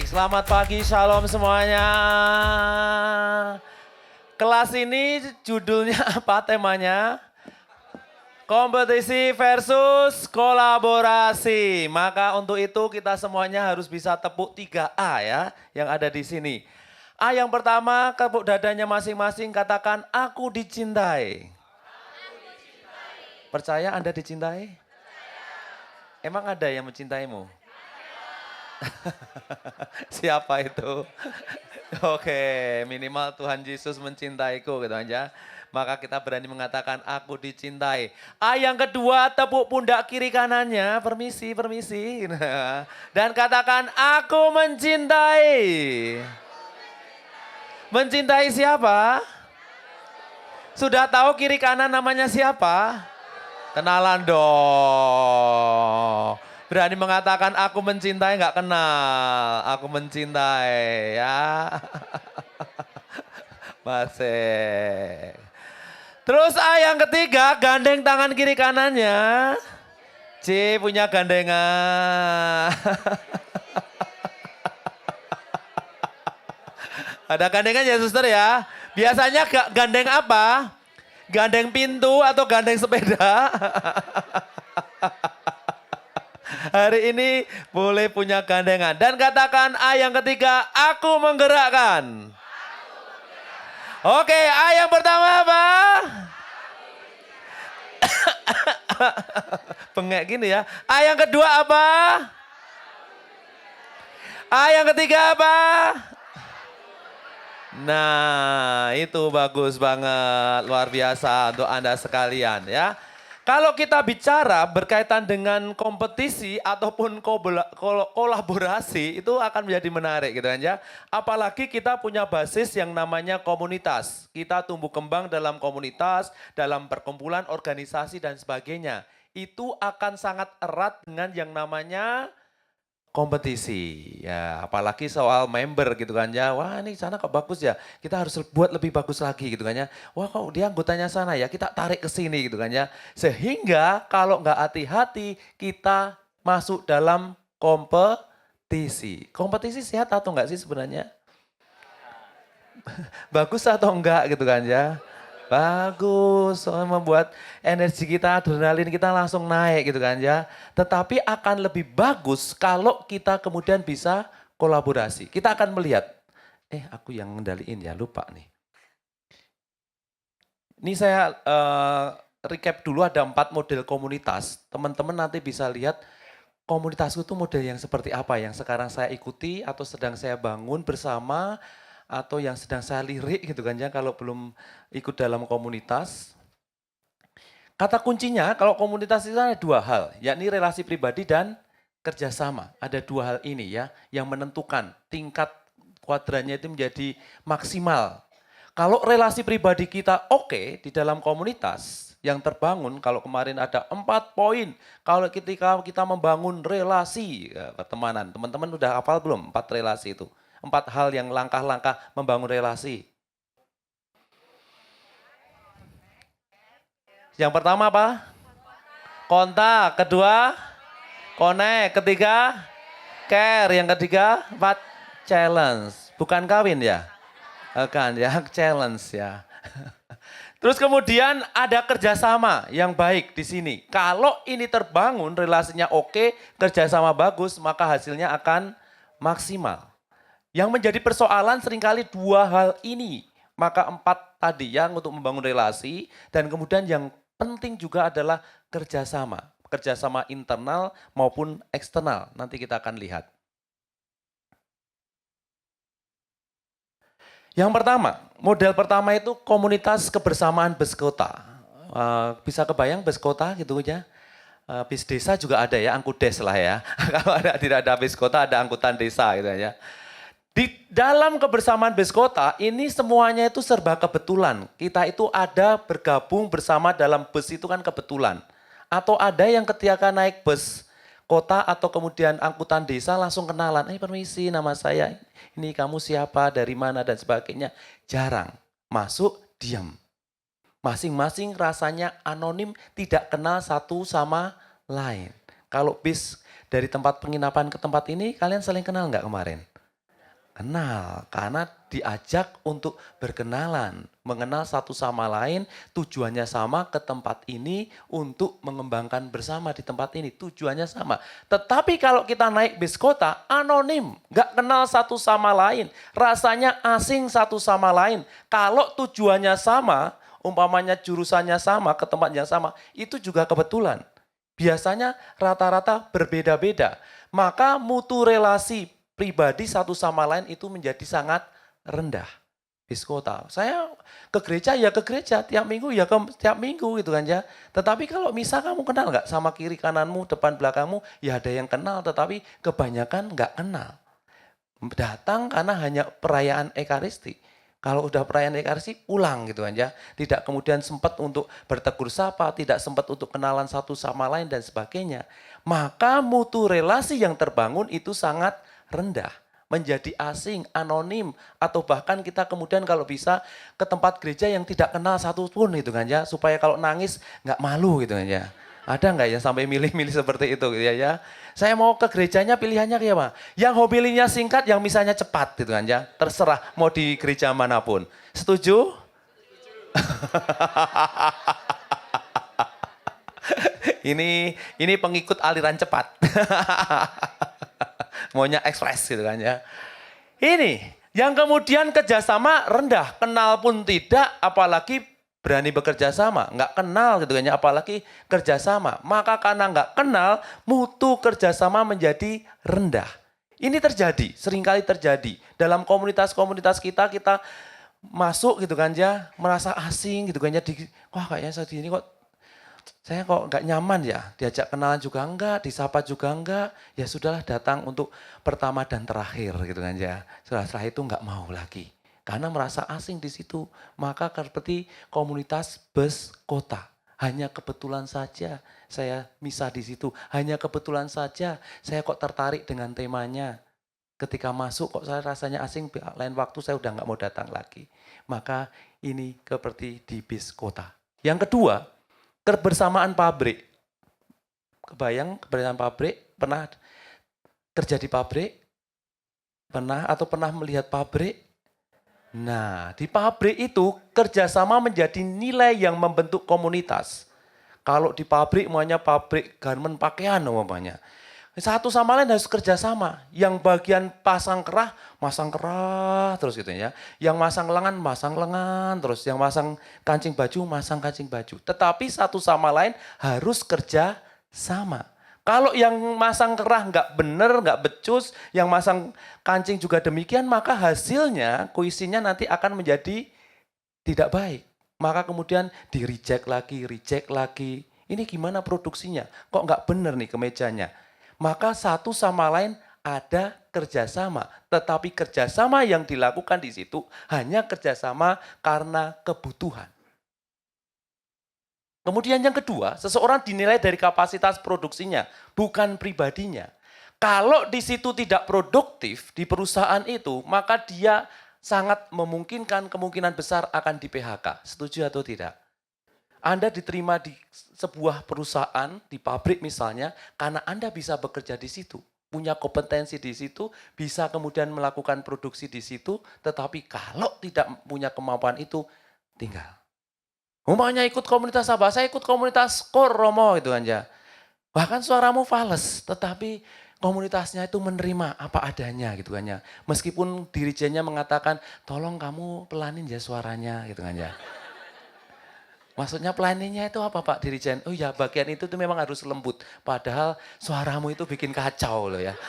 Selamat pagi, shalom semuanya. Kelas ini judulnya apa temanya? Kompetisi versus kolaborasi. Maka untuk itu kita semuanya harus bisa tepuk 3A ya yang ada di sini. A yang pertama, tepuk dadanya masing-masing, katakan aku dicintai. Percaya Anda dicintai? Emang ada yang mencintaimu? Siapa itu? Oke, minimal Tuhan Yesus mencintaiku gitu aja. Maka kita berani mengatakan aku dicintai. A yang kedua, tepuk pundak kiri kanannya. Permisi, permisi. Dan katakan aku mencintai. Mencintai siapa? Sudah tahu kiri kanan namanya siapa? Kenalan dong. Berani mengatakan aku mencintai, nggak kenal. Aku mencintai ya. Masih. Terus A yang ketiga, gandeng tangan kiri kanannya. C punya gandengan. Ada gandengan ya suster ya. Biasanya gandeng apa? Gandeng pintu atau gandeng sepeda? Hari ini boleh punya gandengan. Dan katakan A yang ketiga, aku menggerakkan. Oke, A yang pertama apa? Bengek gini ya. A yang kedua apa? A yang ketiga apa? Nah, itu bagus banget, luar biasa untuk Anda sekalian ya. Kalau kita bicara berkaitan dengan kompetisi ataupun kolaborasi, itu akan menjadi menarik gitu kan ya. Apalagi kita punya basis yang namanya komunitas. Kita tumbuh kembang dalam komunitas, dalam perkumpulan, organisasi dan sebagainya. Itu akan sangat erat dengan yang namanya kompetisi, ya apalagi soal member gitu kan ya. Wah ini sana kok bagus ya, kita harus buat lebih bagus lagi gitu kan ya. Wah kok dia anggotanya sana ya, kita tarik ke sini gitu kan ya. Sehingga kalau nggak hati-hati kita masuk dalam kompetisi. Kompetisi sehat atau enggak sih sebenarnya? Bagus atau enggak gitu kan ya. Bagus, soalnya membuat energi kita, adrenalin kita langsung naik gitu kan ya. Tetapi akan lebih bagus kalau kita kemudian bisa kolaborasi. Kita akan melihat, aku yang ngendaliin ya, lupa nih. Ini saya recap dulu ada 4 model komunitas. Teman-teman nanti bisa lihat komunitasku itu model yang seperti apa yang sekarang saya ikuti atau sedang saya bangun bersama atau yang sedang saya lirik gitu kan ya kalau belum ikut dalam komunitas. Kata kuncinya kalau komunitas itu ada 2 hal, yakni relasi pribadi dan kerjasama. Ada 2 hal ini ya yang menentukan tingkat kuadrannya itu menjadi maksimal. Kalau relasi pribadi kita oke di dalam komunitas yang terbangun, kalau kemarin ada 4 poin, kalau ketika kita membangun relasi pertemanan, teman-teman udah hafal belum 4 relasi itu? 4 hal yang langkah-langkah membangun relasi. Yang pertama apa? Kontak. Kedua, connect. Ketiga, care. Yang ketiga, 4, challenge. Bukan kawin ya? Bukan ya, challenge ya. Terus kemudian ada kerjasama yang baik di sini. Kalau ini terbangun, relasinya oke, kerjasama bagus, maka hasilnya akan maksimal. Yang menjadi persoalan seringkali 2 hal ini. Maka 4 tadi yang untuk membangun relasi dan kemudian yang penting juga adalah kerjasama. Kerjasama internal maupun eksternal. Nanti kita akan lihat. Yang pertama, model pertama itu komunitas kebersamaan bus kota. Bisa kebayang bus kota gitu ya. Bis desa juga ada ya, angkudes lah ya. Kalau tidak ada bis kota ada angkutan desa gitu ya. Di dalam kebersamaan bus kota ini semuanya itu serba kebetulan. Kita itu ada bergabung bersama dalam bus itu kan kebetulan. Atau ada yang ketika naik bus kota atau kemudian angkutan desa langsung kenalan. Permisi nama saya, ini kamu siapa, dari mana dan sebagainya. Jarang, masuk diam. Masing-masing rasanya anonim, tidak kenal satu sama lain. Kalau bis dari tempat penginapan ke tempat ini, kalian saling kenal nggak kemarin? Kenal, karena diajak untuk berkenalan, mengenal satu sama lain, tujuannya sama ke tempat ini untuk mengembangkan bersama di tempat ini, tujuannya sama. Tetapi kalau kita naik bis kota, anonim, nggak kenal satu sama lain, rasanya asing satu sama lain. Kalau tujuannya sama, umpamanya jurusannya sama, ke tempat yang sama, itu juga kebetulan. Biasanya rata-rata berbeda-beda, maka mutu relasi pribadi satu sama lain itu menjadi sangat rendah. Bis kota. Saya ke gereja ya ke gereja, tiap minggu ya tiap minggu gitu kan ya. Tetapi kalau misa kamu kenal nggak sama kiri kananmu, depan belakangmu, ya ada yang kenal tetapi kebanyakan nggak kenal. Datang karena hanya perayaan Ekaristi. Kalau udah perayaan Ekaristi pulang gitu kan ya. Tidak kemudian sempat untuk bertegur sapa, tidak sempat untuk kenalan satu sama lain dan sebagainya. Maka mutu relasi yang terbangun itu sangat rendah, menjadi asing, anonim, atau bahkan kita kemudian kalau bisa ke tempat gereja yang tidak kenal satu pun gitu kan ya, supaya kalau nangis nggak malu gitu kan ya. Ada nggak ya sampai milih-milih seperti itu gitu ya? Saya mau ke gerejanya pilihannya kayak apa? Yang homilinya singkat, yang misalnya cepat gitu kan ya. Terserah mau di gereja manapun. Setuju? ini pengikut aliran cepat. Maunya ekspres gitu kan ya. Ini yang kemudian kerjasama rendah, kenal pun tidak, apalagi berani bekerja sama, nggak kenal gitu kan ya, apalagi kerjasama. Maka karena nggak kenal, mutu kerjasama menjadi rendah. Ini terjadi, seringkali terjadi dalam komunitas-komunitas kita masuk gitu kan ya, merasa asing gitu kan ya, wah kayaknya saat ini kok saya kok nggak nyaman ya, diajak kenalan juga enggak, disapa juga enggak, ya sudahlah datang untuk pertama dan terakhir gitu kan ya. Setelah itu nggak mau lagi, karena merasa asing di situ. Maka seperti komunitas bus kota, hanya kebetulan saja saya misa di situ, hanya kebetulan saja saya kok tertarik dengan temanya. Ketika masuk kok saya rasanya asing, lain waktu saya udah nggak mau datang lagi. Maka ini seperti di bis kota. Yang kedua, kebersamaan pabrik. Kebayang kebersamaan pabrik, pernah kerja di pabrik? Pernah melihat pabrik? Nah, di pabrik itu kerjasama menjadi nilai yang membentuk komunitas. Kalau di pabrik, maunya pabrik garmen pakaian umpamanya. Satu sama lain harus kerjasama. Yang bagian pasang kerah terus gitu ya. Yang masang lengan terus. Yang masang kancing baju. Tetapi satu sama lain harus kerja sama. Kalau yang masang kerah nggak benar, nggak becus, yang masang kancing juga demikian, maka hasilnya, kuisinya nanti akan menjadi tidak baik. Maka kemudian di-reject lagi. Ini gimana produksinya? Kok nggak benar nih kemejanya? Maka satu sama lain ada kerjasama. Tetapi kerjasama yang dilakukan di situ hanya kerjasama karena kebutuhan. Kemudian yang kedua, seseorang dinilai dari kapasitas produksinya, bukan pribadinya. Kalau di situ tidak produktif di perusahaan itu, maka dia sangat memungkinkan kemungkinan besar akan di PHK. Setuju atau tidak? Anda diterima di sebuah perusahaan, di pabrik misalnya, karena Anda bisa bekerja di situ. Punya kompetensi di situ, bisa kemudian melakukan produksi di situ, tetapi kalau tidak punya kemampuan itu, tinggal. Umpamanya ikut komunitas apa? Saya ikut komunitas Kor Romo gitu kan ya. Bahkan suaramu fales, tetapi komunitasnya itu menerima apa adanya gitu kan ya. Meskipun dirijennya mengatakan, tolong kamu pelanin ya suaranya gitu kan ya. Maksudnya planningnya itu apa Pak Dirijen? Oh ya bagian itu tuh memang harus lembut. Padahal suaramu itu bikin kacau loh ya.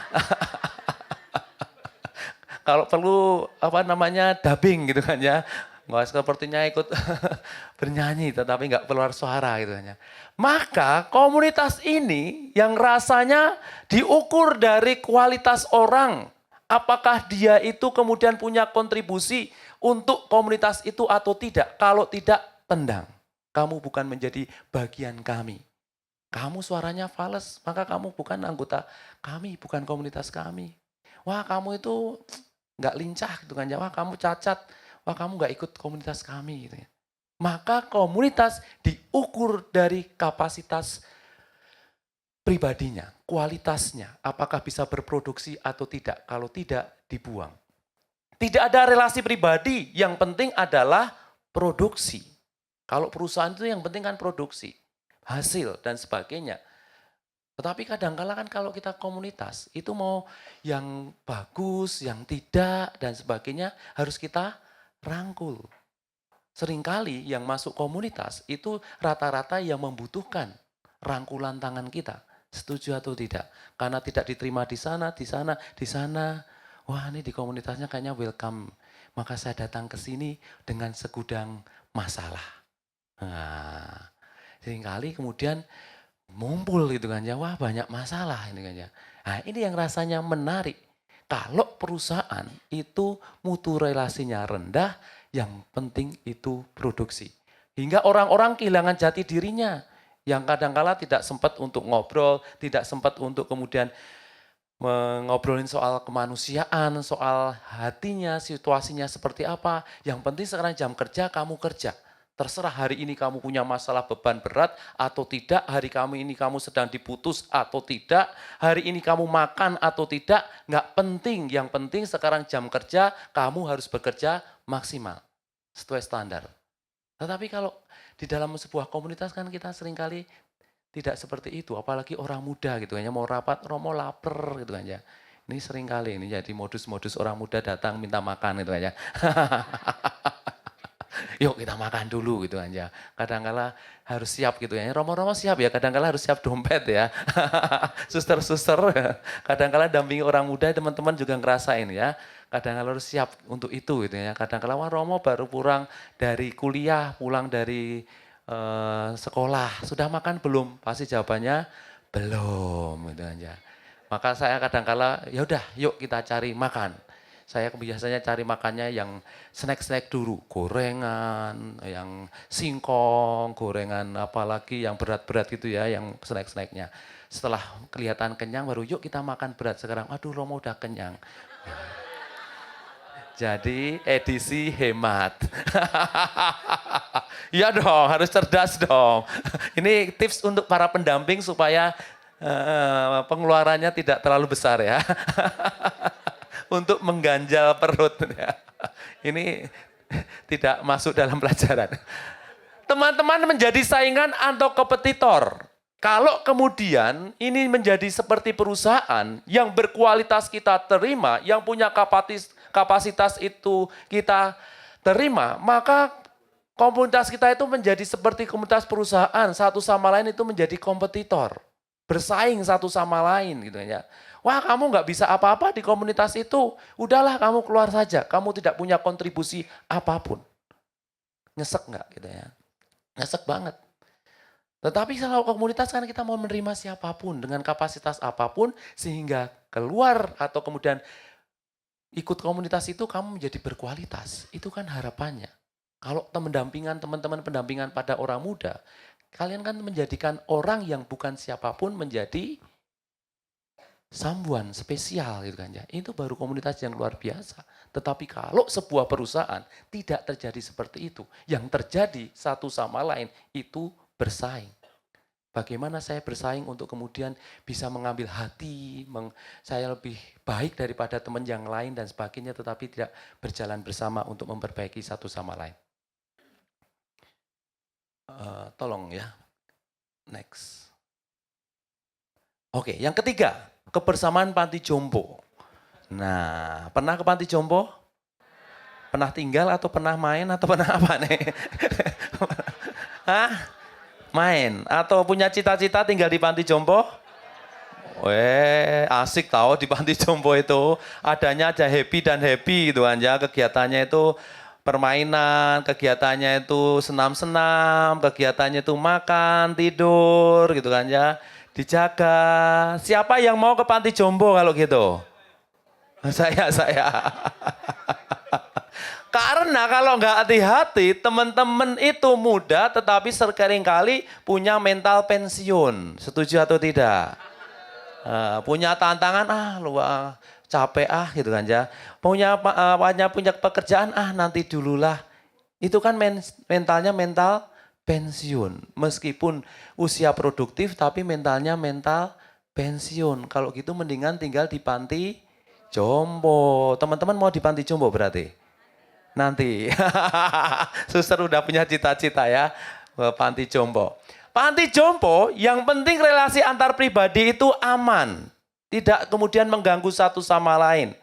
Kalau perlu dubbing gitu kan ya. Nggak sepertinya ikut bernyanyi tetapi nggak keluar suara gitu kan ya. Maka komunitas ini yang rasanya diukur dari kualitas orang. Apakah dia itu kemudian punya kontribusi untuk komunitas itu atau tidak. Kalau tidak, tendang. Kamu bukan menjadi bagian kami. Kamu suaranya fales, maka kamu bukan anggota kami, bukan komunitas kami. Wah kamu itu nggak lincah gitu kan ya, wah kamu cacat, wah kamu nggak ikut komunitas kami gitu ya. Maka komunitas diukur dari kapasitas pribadinya, kualitasnya, apakah bisa berproduksi atau tidak. Kalau tidak, dibuang. Tidak ada relasi pribadi, yang penting adalah produksi. Kalau perusahaan itu yang penting kan produksi, hasil dan sebagainya. Tetapi kadang-kala kan kalau kita komunitas, itu mau yang bagus, yang tidak dan sebagainya harus kita rangkul. Seringkali yang masuk komunitas itu rata-rata yang membutuhkan rangkulan tangan kita. Setuju atau tidak? Karena tidak diterima di sana, di sana, di sana. Wah, ini di komunitasnya kayaknya welcome. Maka saya datang ke sini dengan segudang masalah. Nah, seringkali kemudian mumpul gitu kan ya, wah banyak masalah ini kan ya. Nah, ini yang rasanya menarik. Kalau perusahaan itu mutu relasinya rendah, yang penting itu produksi. Hingga orang-orang kehilangan jati dirinya. Yang kadang-kala tidak sempat untuk ngobrol, tidak sempat untuk kemudian ngobrolin soal kemanusiaan, soal hatinya, situasinya seperti apa. Yang penting sekarang jam kerja, kamu kerja. Terserah hari ini kamu punya masalah beban berat atau tidak, hari kamu ini kamu sedang diputus atau tidak, hari ini kamu makan atau tidak, nggak penting. Yang penting sekarang jam kerja, kamu harus bekerja maksimal, sesuai standar. Tetapi kalau di dalam sebuah komunitas kan kita seringkali tidak seperti itu, apalagi orang muda gitu kan ya, mau rapat, Romo lapar gitu kan ya. Ini seringkali ini jadi modus-modus orang muda datang minta makan gitu kan ya. Yuk kita makan dulu gitu kan ya. Kadang-kala harus siap gitu ya. Romo-romo siap ya, kadang-kala harus siap dompet ya. Suster-suster, kadang-kala dampingi orang muda, teman-teman juga ngerasain ya. Kadang-kala harus siap untuk itu gitu ya. Kadang-kala wah Romo baru pulang dari kuliah, pulang dari sekolah, sudah makan belum? Pasti jawabannya belum gitu aja. Maka saya kadang-kala ya udah yuk kita cari makan. Saya biasanya cari makannya yang snack-snack dulu, gorengan, yang singkong, gorengan apalagi yang berat-berat gitu ya, yang snack-snacknya. Setelah kelihatan kenyang baru yuk kita makan berat sekarang. Aduh Romo udah kenyang. Jadi edisi hemat. Iya dong, harus cerdas dong. Ini tips untuk para pendamping supaya pengeluarannya tidak terlalu besar ya. Untuk mengganjal perut. Ya. Ini tidak masuk dalam pelajaran. Teman-teman menjadi saingan atau kompetitor. Kalau kemudian ini menjadi seperti perusahaan yang berkualitas kita terima, yang punya kapasitas itu kita terima, maka komunitas kita itu menjadi seperti komunitas perusahaan, satu sama lain itu menjadi kompetitor, bersaing satu sama lain gitu ya. Wah kamu nggak bisa apa-apa di komunitas itu, udahlah kamu keluar saja, kamu tidak punya kontribusi apapun. Nyesek nggak gitu ya, nyesek banget. Tetapi kalau komunitas kan kita mau menerima siapapun dengan kapasitas apapun sehingga keluar atau kemudian ikut komunitas itu kamu menjadi berkualitas. Itu kan harapannya. Kalau teman-teman pendampingan pada orang muda, kalian kan menjadikan orang yang bukan siapapun menjadi someone spesial gitu kan ya. Itu baru komunitas yang luar biasa. Tetapi kalau sebuah perusahaan tidak terjadi seperti itu, yang terjadi satu sama lain itu bersaing. Bagaimana saya bersaing untuk kemudian bisa mengambil hati, saya lebih baik daripada teman yang lain dan sebagainya, tetapi tidak berjalan bersama untuk memperbaiki satu sama lain. Tolong ya, next. Oke, yang ketiga, kebersamaan panti jompo. Nah, pernah ke panti jompo? Pernah tinggal atau pernah main atau pernah apa nih? Hah? Main atau punya cita-cita tinggal di panti jompo? Asik tahu di panti jompo itu adanya aja happy dan happy gitu aja, kegiatannya itu permainan, kegiatannya itu senam-senam, kegiatannya itu makan, tidur gitu kan ya, dijaga. Siapa yang mau ke panti jompo kalau gitu? Saya. Karena kalau nggak hati-hati, teman-teman itu muda tetapi seringkali punya mental pensiun. Setuju atau tidak? Punya tantangan, capek gitu kan ya. Punya pekerjaan, nanti dululah. Itu kan mentalnya mental pensiun. Meskipun usia produktif tapi mentalnya mental pensiun. Kalau gitu mendingan tinggal di panti jompo. Teman-teman mau di panti jompo berarti? Nanti. Suster udah punya cita-cita ya, panti jompo. Panti jompo yang penting relasi antar pribadi itu aman. Tidak kemudian mengganggu satu sama lain.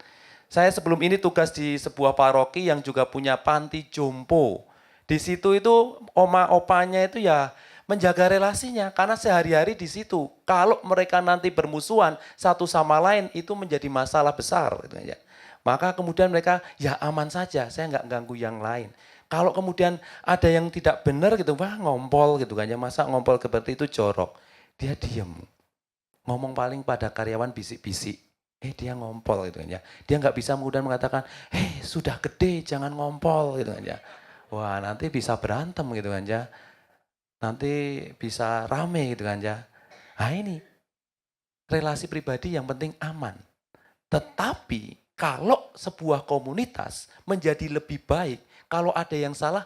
Saya sebelum ini tugas di sebuah paroki yang juga punya panti jompo. Di situ itu oma-opanya itu ya menjaga relasinya karena sehari-hari di situ. Kalau mereka nanti bermusuhan satu sama lain itu menjadi masalah besar. Gitu ya. Maka kemudian mereka ya aman saja, saya nggak ganggu yang lain. Kalau kemudian ada yang tidak benar gitu, wah ngompol gitu kan ya, masa ngompol seperti itu jorok. Dia diem, ngomong paling pada karyawan bisik-bisik. Dia ngompol gitu kan ya. Dia nggak bisa kemudian mengatakan, sudah gede jangan ngompol gitu kan ya. Wah nanti bisa berantem gitu kan ya. Nanti bisa rame gitu kan ya. Nah ini, relasi pribadi yang penting aman. Tetapi kalau sebuah komunitas menjadi lebih baik, kalau ada yang salah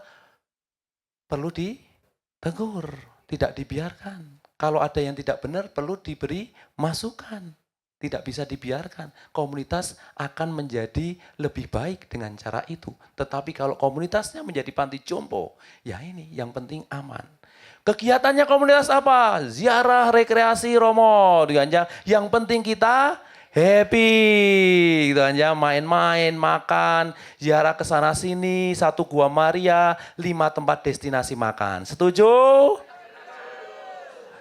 perlu ditegur, tidak dibiarkan. Kalau ada yang tidak benar perlu diberi masukan. Tidak bisa dibiarkan. Komunitas akan menjadi lebih baik dengan cara itu. Tetapi kalau komunitasnya menjadi panti jompo, ya ini yang penting aman. Kegiatannya komunitas apa? Ziarah, rekreasi, Romo. Yang penting kita happy, gitu aja, main-main, makan, ziarah ke sana sini, 1 Gua Maria, 5 tempat destinasi makan. Setuju?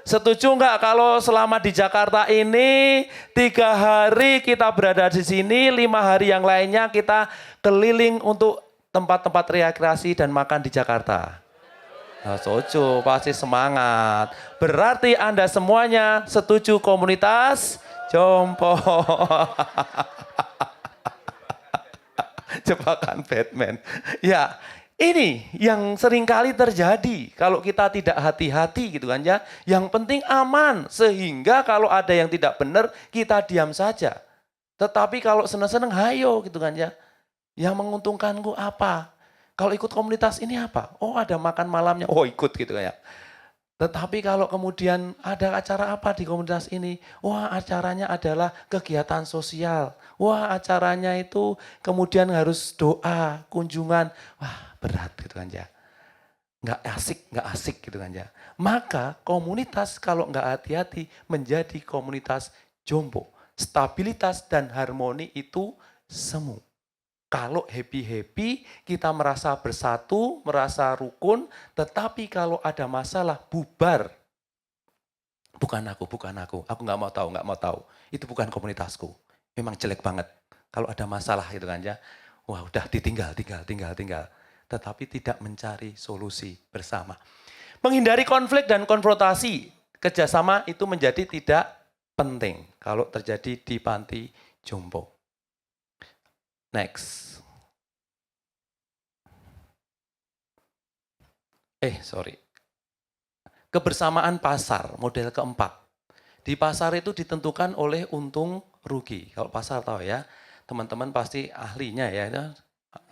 Setuju nggak kalau selama di Jakarta ini 3 hari kita berada di sini, 5 hari yang lainnya kita keliling untuk tempat-tempat rekreasi dan makan di Jakarta? Nah, setuju, pasti semangat. Berarti Anda semuanya setuju komunitas jompo. Jebakan Batman. Ya, ini yang seringkali terjadi kalau kita tidak hati-hati gitu kan ya. Yang penting aman, sehingga kalau ada yang tidak benar kita diam saja. Tetapi kalau seneng-seneng hayo gitu kan ya. Yang menguntungkanku apa? Kalau ikut komunitas ini apa? Oh ada makan malamnya, oh ikut gitu kan ya. Tetapi kalau kemudian ada acara apa di komunitas ini? Wah acaranya adalah kegiatan sosial. Wah acaranya itu kemudian harus doa, kunjungan. Wah berat gitu kan ya. Nggak asik gitu kan ya. Maka komunitas kalau nggak hati-hati menjadi komunitas jompo. Stabilitas dan harmoni itu semu. Kalau happy-happy, kita merasa bersatu, merasa rukun, tetapi kalau ada masalah, bubar. Bukan aku, aku nggak mau tahu. Itu bukan komunitasku, memang jelek banget. Kalau ada masalah gitu kan ya, wah udah ditinggal. Tetapi tidak mencari solusi bersama. Menghindari konflik dan konfrontasi, kerjasama itu menjadi tidak penting kalau terjadi di panti jompo. Next. Kebersamaan pasar, model keempat. Di pasar itu ditentukan oleh untung rugi. Kalau pasar tahu ya, teman-teman pasti ahlinya ya.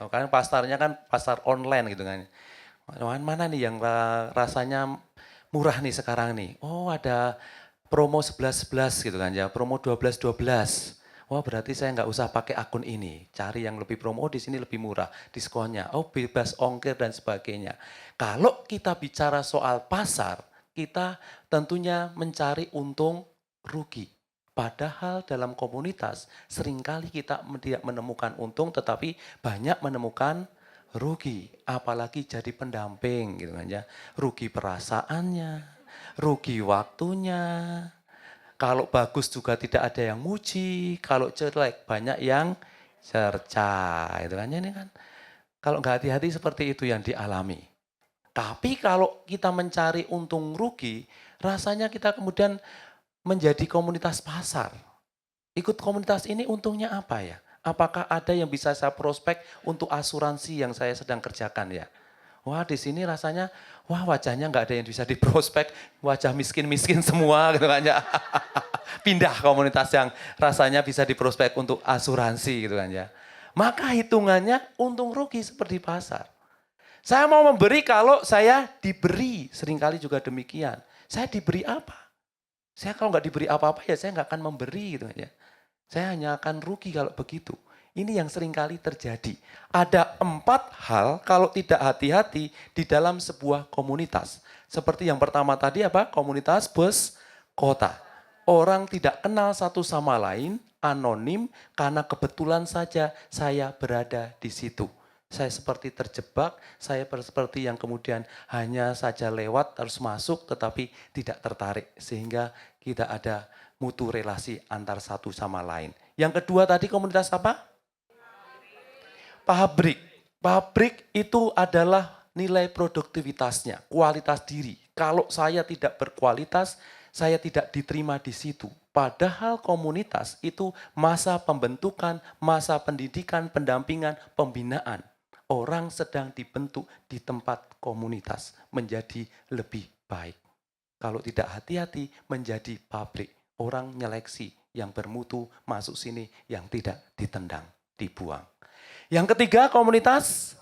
Karena pasarnya kan pasar online gitu kan. Mana nih yang rasanya murah nih sekarang nih? Oh ada promo 11-11 gitu kan ya, promo 12-12. Wah berarti saya nggak usah pakai akun ini, cari yang lebih promo, di sini lebih murah diskonnya, oh bebas ongkir dan sebagainya. Kalau kita bicara soal pasar, kita tentunya mencari untung rugi. Padahal dalam komunitas seringkali kita tidak menemukan untung tetapi banyak menemukan rugi. Apalagi jadi pendamping gitu kan ya, rugi perasaannya, rugi waktunya. Kalau bagus juga tidak ada yang muji, kalau jelek banyak yang cerca, itu kan ini kan. Kalau nggak hati-hati seperti itu yang dialami. Tapi kalau kita mencari untung rugi, rasanya kita kemudian menjadi komunitas pasar. Ikut komunitas ini untungnya apa ya? Apakah ada yang bisa saya prospek untuk asuransi yang saya sedang kerjakan ya? Wah di sini rasanya, wah wajahnya nggak ada yang bisa diprospek, wajah miskin-miskin semua gitu kan ya. Pindah komunitas yang rasanya bisa diprospek untuk asuransi gitu kan ya. Maka hitungannya untung rugi seperti pasar. Saya mau memberi kalau saya diberi, seringkali juga demikian. Saya diberi apa? Saya kalau nggak diberi apa-apa ya saya nggak akan memberi gitu kan ya. Saya hanya akan rugi kalau begitu. Ini yang seringkali terjadi. Ada 4 hal kalau tidak hati-hati di dalam sebuah komunitas. Seperti yang pertama tadi apa? Komunitas bus kota. Orang tidak kenal satu sama lain, anonim, karena kebetulan saja saya berada di situ. Saya seperti terjebak, saya seperti yang kemudian hanya saja lewat, harus masuk, tetapi tidak tertarik. Sehingga tidak ada mutu relasi antar satu sama lain. Yang kedua tadi komunitas apa? Pabrik. Pabrik itu adalah nilai produktivitasnya, kualitas diri. Kalau saya tidak berkualitas, saya tidak diterima di situ. Padahal komunitas itu masa pembentukan, masa pendidikan, pendampingan, pembinaan. Orang sedang dibentuk di tempat komunitas menjadi lebih baik. Kalau tidak hati-hati menjadi pabrik. Orang nyeleksi yang bermutu masuk sini, yang tidak ditendang, dibuang. Yang ketiga komunitas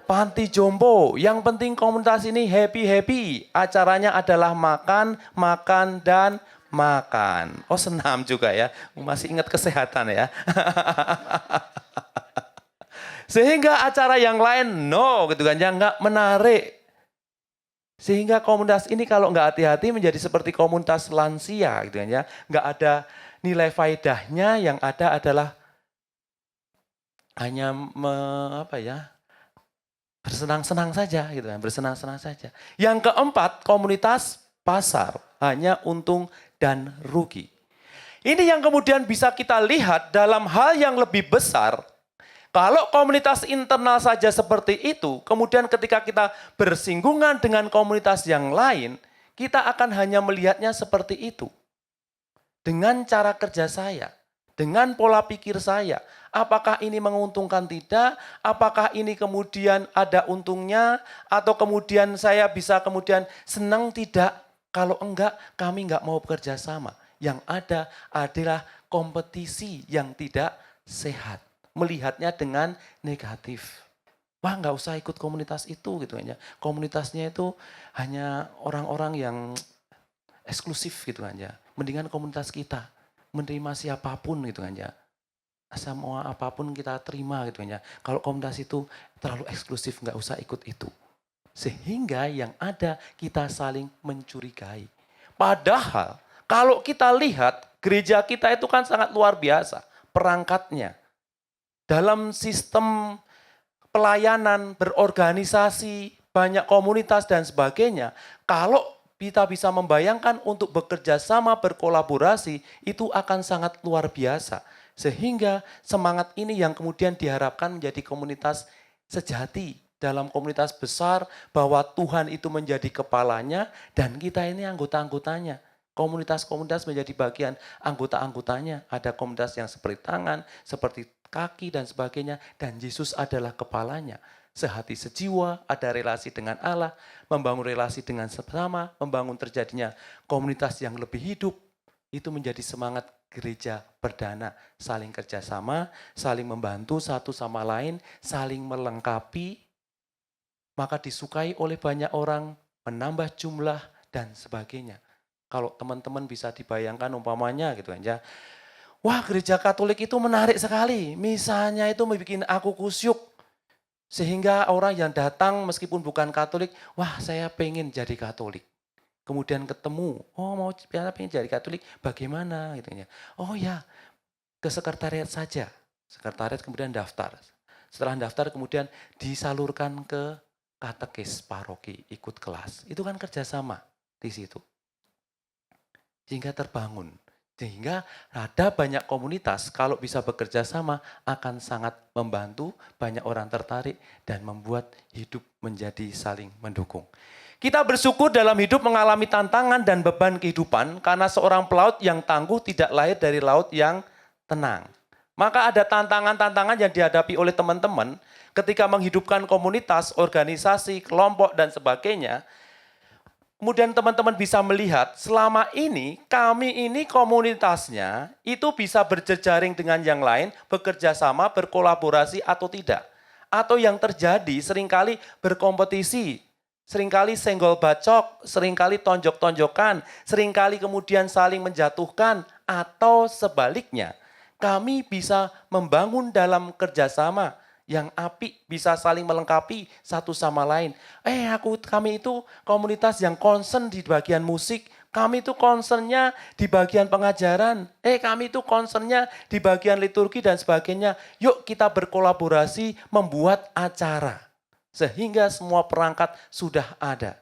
panti jompo. Yang penting komunitas ini happy-happy. Acaranya adalah makan, makan, dan makan. Oh senam juga ya, masih ingat kesehatan ya. Sehingga acara yang lain no gitu kan, yang nggak menarik. Sehingga komunitas ini kalau nggak hati-hati menjadi seperti komunitas lansia gitu kan ya. Nggak ada nilai faedahnya, yang ada adalah hanya bersenang-senang saja gitu kan, bersenang-senang saja. Yang keempat, komunitas pasar, hanya untung dan rugi. Ini yang kemudian bisa kita lihat dalam hal yang lebih besar. Kalau komunitas internal saja seperti itu, kemudian ketika kita bersinggungan dengan komunitas yang lain, kita akan hanya melihatnya seperti itu. Dengan cara kerja saya, dengan pola pikir saya, apakah ini menguntungkan tidak, apakah ini kemudian ada untungnya, atau kemudian saya bisa kemudian senang tidak, kalau enggak kami enggak mau bekerja sama. Yang ada adalah kompetisi yang tidak sehat. Melihatnya dengan negatif. Wah nggak usah ikut komunitas itu gitu aja. Komunitasnya itu hanya orang-orang yang eksklusif gitu aja. Mendingan komunitas kita menerima siapapun gitu aja. Semua apapun kita terima gitu aja. Kalau komunitas itu terlalu eksklusif nggak usah ikut itu. Sehingga yang ada kita saling mencurigai. Padahal kalau kita lihat gereja kita itu kan sangat luar biasa perangkatnya. Dalam sistem pelayanan, berorganisasi, banyak komunitas dan sebagainya. Kalau kita bisa membayangkan untuk bekerja sama, berkolaborasi, itu akan sangat luar biasa. Sehingga semangat ini yang kemudian diharapkan menjadi komunitas sejati. Dalam komunitas besar, bahwa Tuhan itu menjadi kepalanya dan kita ini anggota-anggotanya. Komunitas-komunitas menjadi bagian anggota-anggotanya. Ada komunitas yang seperti tangan, seperti kaki dan sebagainya, dan Yesus adalah kepalanya. Sehati sejiwa, ada relasi dengan Allah, membangun relasi dengan sesama, membangun terjadinya komunitas yang lebih hidup. Itu menjadi semangat gereja perdana, saling kerjasama, saling membantu satu sama lain, saling melengkapi, maka disukai oleh banyak orang, menambah jumlah dan sebagainya. Kalau teman-teman bisa dibayangkan umpamanya gitu kan ya, wah gereja Katolik itu menarik sekali. Misalnya itu membuat aku kusyuk. Sehingga orang yang datang meskipun bukan Katolik, wah saya pengen jadi Katolik. Kemudian ketemu, oh mau pengen jadi Katolik, bagaimana gitu ya. Oh ya, ke sekretariat saja. Sekretariat kemudian daftar. Setelah daftar kemudian disalurkan ke katekis paroki, ikut kelas. Itu kan kerjasama di situ. Sehingga terbangun. Sehingga ada banyak komunitas kalau bisa bekerja sama akan sangat membantu, banyak orang tertarik dan membuat hidup menjadi saling mendukung. Kita bersyukur dalam hidup mengalami tantangan dan beban kehidupan karena seorang pelaut yang tangguh tidak lahir dari laut yang tenang. Maka ada tantangan-tantangan yang dihadapi oleh teman-teman ketika menghidupkan komunitas, organisasi, kelompok dan sebagainya. Kemudian teman-teman bisa melihat selama ini kami ini komunitasnya itu bisa berjejaring dengan yang lain, bekerja sama, berkolaborasi atau tidak. Atau yang terjadi seringkali berkompetisi, seringkali senggol bacok, seringkali tonjok-tonjokan, seringkali kemudian saling menjatuhkan atau sebaliknya. kami bisa membangun dalam kerjasama yang apik, bisa saling melengkapi satu sama lain. Kami itu komunitas yang concern di bagian musik, kami itu concernnya di bagian pengajaran, kami itu concernnya di bagian liturgi dan sebagainya. Yuk kita berkolaborasi membuat acara, sehingga semua perangkat sudah ada.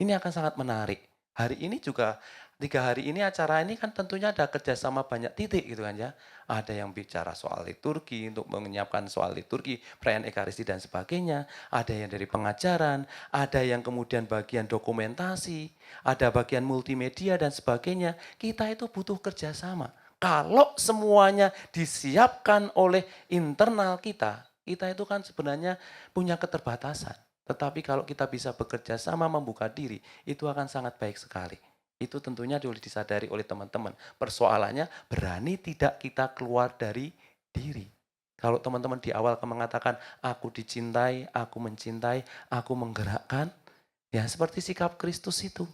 Ini akan sangat menarik. Hari ini juga 3 hari ini acara ini kan tentunya ada kerjasama banyak titik gitu kan ya. Ada yang bicara soal liturgi untuk menyiapkan soal liturgi, perayaan Ekaristi dan sebagainya. Ada yang dari pengajaran, ada yang kemudian bagian dokumentasi, ada bagian multimedia dan sebagainya. Kita itu butuh kerjasama. Kalau semuanya disiapkan oleh internal kita itu kan sebenarnya punya keterbatasan. Tetapi kalau kita bisa bekerja sama membuka diri, itu akan sangat baik sekali. Itu tentunya boleh disadari oleh teman-teman. Persoalannya berani tidak kita keluar dari diri. Kalau teman-teman di awal mengatakan, aku dicintai, aku mencintai, aku menggerakkan, ya seperti sikap Kristus itu.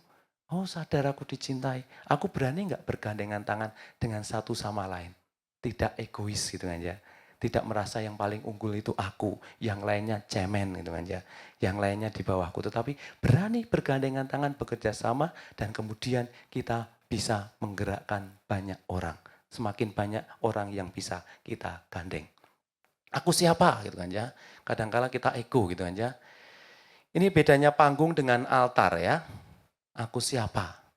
Oh sadar aku dicintai, aku berani nggak bergandengan tangan dengan satu sama lain. Tidak egois gitu kan ya. Tidak merasa yang paling unggul itu aku, yang lainnya cemen gitu kan ya. Yang lainnya di bawahku, tetapi berani bergandengan tangan bekerja sama dan kemudian kita bisa menggerakkan banyak orang. Semakin banyak orang yang bisa kita gandeng. Aku siapa gitu kan ya. Kadangkala kita ego gitu kan ya. Ini bedanya panggung dengan altar ya. Aku siapa?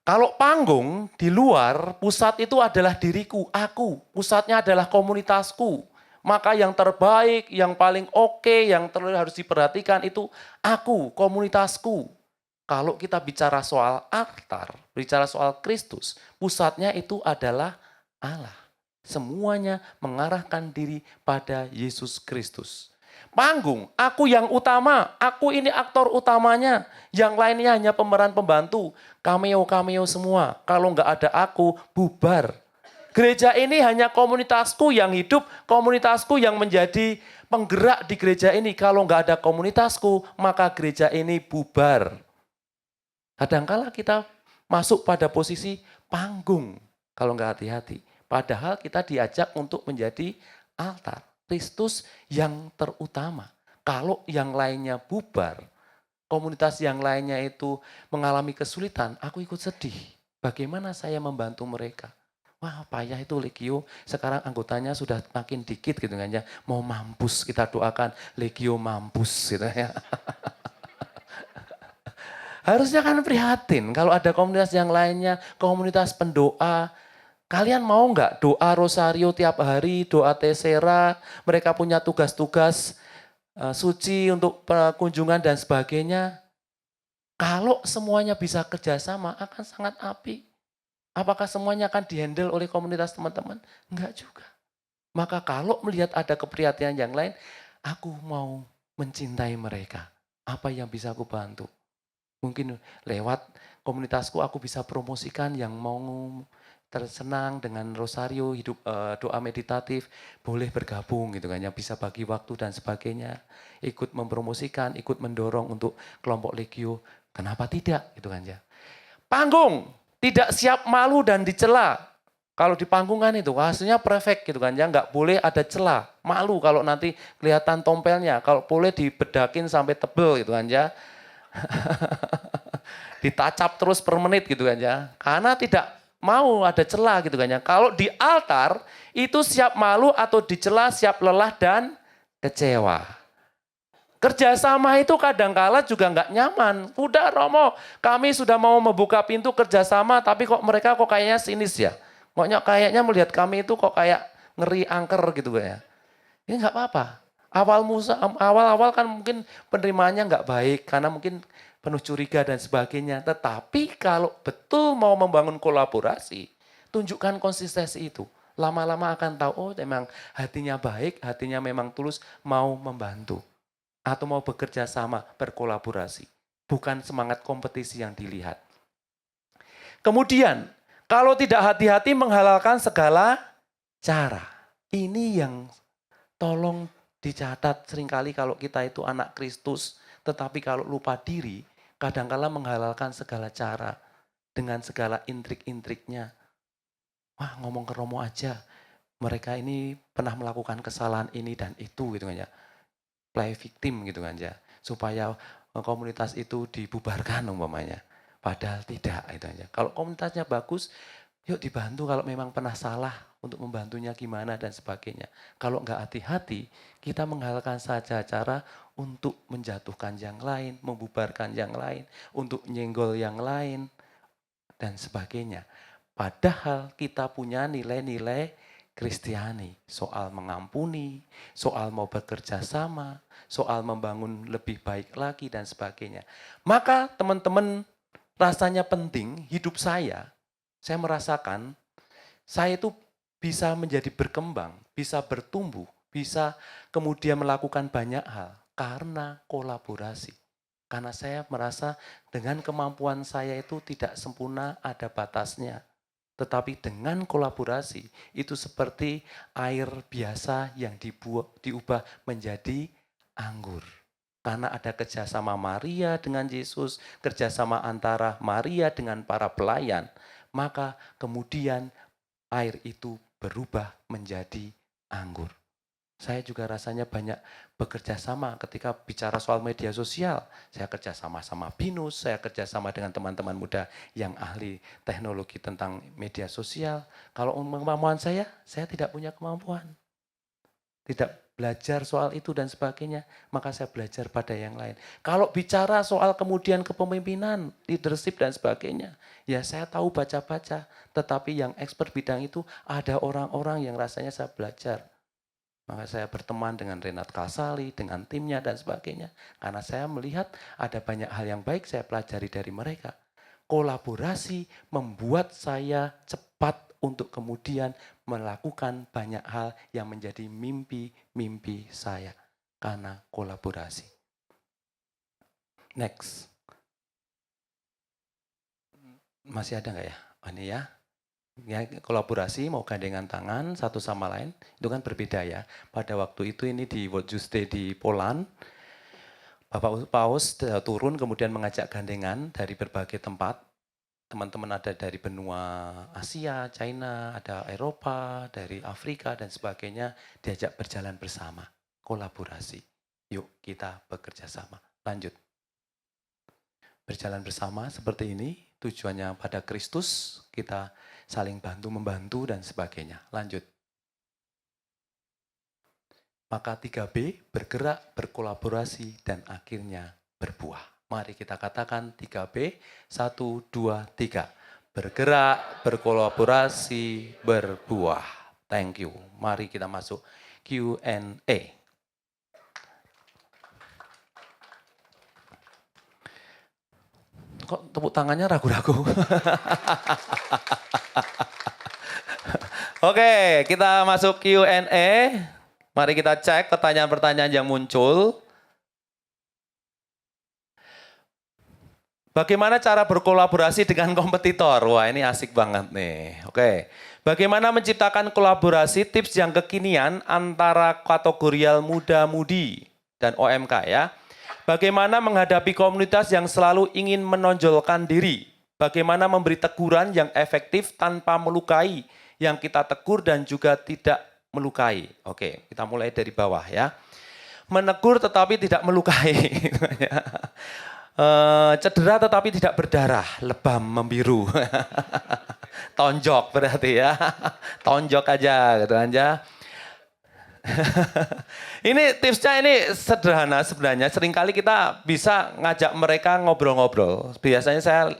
Kalau panggung di luar, pusat itu adalah diriku, aku. Pusatnya adalah komunitasku. Maka yang terbaik, yang paling oke, yang harus diperhatikan itu aku, komunitasku. Kalau kita bicara soal altar, bicara soal Kristus, pusatnya itu adalah Allah. Semuanya mengarahkan diri pada Yesus Kristus. Panggung, aku yang utama, aku ini aktor utamanya. Yang lainnya hanya pemeran pembantu, cameo-cameo semua. Kalau nggak ada aku, bubar. Gereja ini hanya komunitasku yang hidup, komunitasku yang menjadi penggerak di gereja ini. Kalau nggak ada komunitasku, maka gereja ini bubar. Kadangkala kita masuk pada posisi panggung, kalau nggak hati-hati. Padahal kita diajak untuk menjadi altar. Kristus yang terutama. Kalau yang lainnya bubar, komunitas yang lainnya itu mengalami kesulitan, aku ikut sedih. Bagaimana saya membantu mereka? Wah payah itu Legio, sekarang anggotanya sudah makin dikit gitu kan ya. Mau mampus, kita doakan Legio mampus gitu ya. Harusnya kan prihatin kalau ada komunitas yang lainnya, komunitas pendoa. Kalian mau nggak doa rosario tiap hari, doa tesera, mereka punya tugas-tugas suci untuk kunjungan dan sebagainya. Kalau semuanya bisa kerjasama akan sangat apik. Apakah semuanya akan dihandle oleh komunitas teman-teman? Enggak juga. Maka kalau melihat ada keprihatinan yang lain, aku mau mencintai mereka. Apa yang bisa aku bantu? Mungkin lewat komunitasku aku bisa promosikan yang mau tersenang dengan rosario, hidup doa meditatif, boleh bergabung gitu kan ya, bisa bagi waktu dan sebagainya, ikut mempromosikan, ikut mendorong untuk kelompok Legio, kenapa tidak gitu kan ya. Panggung, tidak siap malu dan dicela. Kalau di panggungan itu hasilnya perfect gitu kan ya, nggak boleh ada celah, malu kalau nanti kelihatan tompelnya, kalau boleh dibedakin sampai tebel gitu kan ya. Ditacap terus per menit gitu kan ya, karena tidak mau ada celah gitu kan ya. Kalau di altar itu siap malu atau dicela, siap lelah dan kecewa. Kerjasama itu kadangkala juga nggak nyaman. Udah Romo, kami sudah mau membuka pintu kerjasama, tapi kok mereka kok kayaknya sinis ya. Kayaknya melihat kami itu kok kayak ngeri angker gitu ya. Ini nggak apa-apa. Awal-awal kan mungkin penerimaannya nggak baik karena mungkin penuh curiga dan sebagainya. Tetapi kalau betul mau membangun kolaborasi, tunjukkan konsistensi itu. Lama-lama akan tahu, oh memang hatinya baik, hatinya memang tulus mau membantu. Atau mau bekerja sama, berkolaborasi. Bukan semangat kompetisi yang dilihat. Kemudian, kalau tidak hati-hati menghalalkan segala cara. Ini yang tolong dicatat seringkali kalau kita itu anak Kristus, tetapi kalau lupa diri, kadangkala menghalalkan segala cara dengan segala intrik-intriknya. Wah ngomong ke Romo aja, mereka ini pernah melakukan kesalahan ini dan itu gitu kan ya. Play victim gitu kan ya. Supaya komunitas itu dibubarkan umpamanya. Padahal tidak itu aja. Kalau komunitasnya bagus, yuk dibantu kalau memang pernah salah untuk membantunya gimana dan sebagainya. Kalau nggak hati-hati, kita menghalalkan saja cara untuk menjatuhkan yang lain, membubarkan yang lain, untuk nyenggol yang lain, dan sebagainya. Padahal kita punya nilai-nilai Kristiani, soal mengampuni, soal mau bekerja sama, soal membangun lebih baik lagi dan sebagainya. Maka teman-teman rasanya penting hidup saya merasakan saya itu bisa menjadi berkembang, bisa bertumbuh, bisa kemudian melakukan banyak hal karena kolaborasi. Karena saya merasa dengan kemampuan saya itu tidak sempurna, ada batasnya. Tetapi dengan kolaborasi, itu seperti air biasa yang diubah menjadi anggur. Karena ada kerjasama Maria dengan Yesus, kerjasama antara Maria dengan para pelayan, maka kemudian air itu berubah menjadi anggur. Saya juga rasanya banyak bekerja sama ketika bicara soal media sosial. Saya kerja sama Binus, saya kerja sama dengan teman-teman muda yang ahli teknologi tentang media sosial. Kalau kemampuan saya tidak punya kemampuan. Tidak belajar soal itu dan sebagainya, maka saya belajar pada yang lain. Kalau bicara soal kemudian kepemimpinan, leadership dan sebagainya, ya saya tahu baca-baca, tetapi yang expert bidang itu ada orang-orang yang rasanya saya belajar. Maka saya berteman dengan Renat Kasali, dengan timnya dan sebagainya. Karena saya melihat ada banyak hal yang baik saya pelajari dari mereka. Kolaborasi membuat saya cepat untuk kemudian melakukan banyak hal yang menjadi mimpi-mimpi saya. Karena kolaborasi. Next. Masih ada nggak ya? Oh, ini ya. Ya, kolaborasi mau gandengan tangan satu sama lain itu kan berbeda ya. Pada waktu itu ini di World Youth Day di Poland, Bapak Paus turun kemudian mengajak gandengan dari berbagai tempat. Teman-teman ada dari benua Asia, China, ada Eropa, dari Afrika dan sebagainya diajak berjalan bersama, kolaborasi. Yuk kita bekerja sama. Lanjut. Berjalan bersama seperti ini, tujuannya pada Kristus, kita saling bantu-membantu dan sebagainya. Lanjut. Maka 3B, bergerak, berkolaborasi, dan akhirnya berbuah. Mari kita katakan 3B, 1, 2, 3. Bergerak, berkolaborasi, berbuah. Thank you. Mari kita masuk Q&A. Kok tepuk tangannya ragu-ragu? Oke, kita masuk Q&A. Mari kita cek pertanyaan-pertanyaan yang muncul. Bagaimana cara berkolaborasi dengan kompetitor? Wah, ini asik banget nih. Oke. Bagaimana menciptakan kolaborasi tips yang kekinian antara kategorial muda-mudi dan OMK ya? Bagaimana menghadapi komunitas yang selalu ingin menonjolkan diri? Bagaimana memberi teguran yang efektif tanpa melukai, yang kita tegur dan juga tidak melukai? Oke, kita mulai dari bawah ya. Menegur tetapi tidak melukai. Cedera tetapi tidak berdarah, lebam membiru. Tonjok berarti ya. Tonjok aja gitu aja. Ini tipsnya ini sederhana sebenarnya. Seringkali kita bisa ngajak mereka ngobrol-ngobrol. Biasanya saya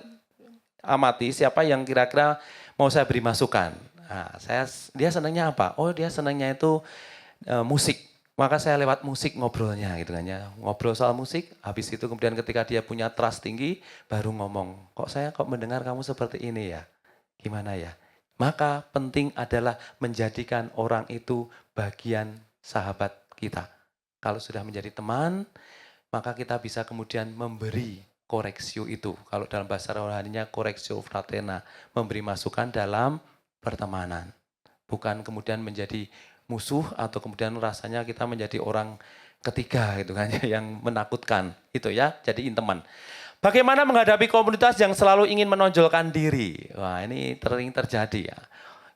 amati siapa yang kira-kira mau saya beri masukan. Nah, dia senangnya apa? Oh, dia senangnya itu musik. Maka saya lewat musik ngobrolnya gitu kan ya. Ngobrol soal musik, habis itu kemudian ketika dia punya trust tinggi, baru ngomong, kok mendengar kamu seperti ini ya? Gimana ya? Maka penting adalah menjadikan orang itu bagian sahabat kita. Kalau sudah menjadi teman, maka kita bisa kemudian memberi koreksio itu. Kalau dalam bahasa rohaninya koreksio fraterna, memberi masukan dalam pertemanan. Bukan kemudian menjadi musuh atau kemudian rasanya kita menjadi orang ketiga gitu kan yang menakutkan. Itu ya, jadiin teman. Bagaimana menghadapi komunitas yang selalu ingin menonjolkan diri? Wah, ini sering terjadi ya.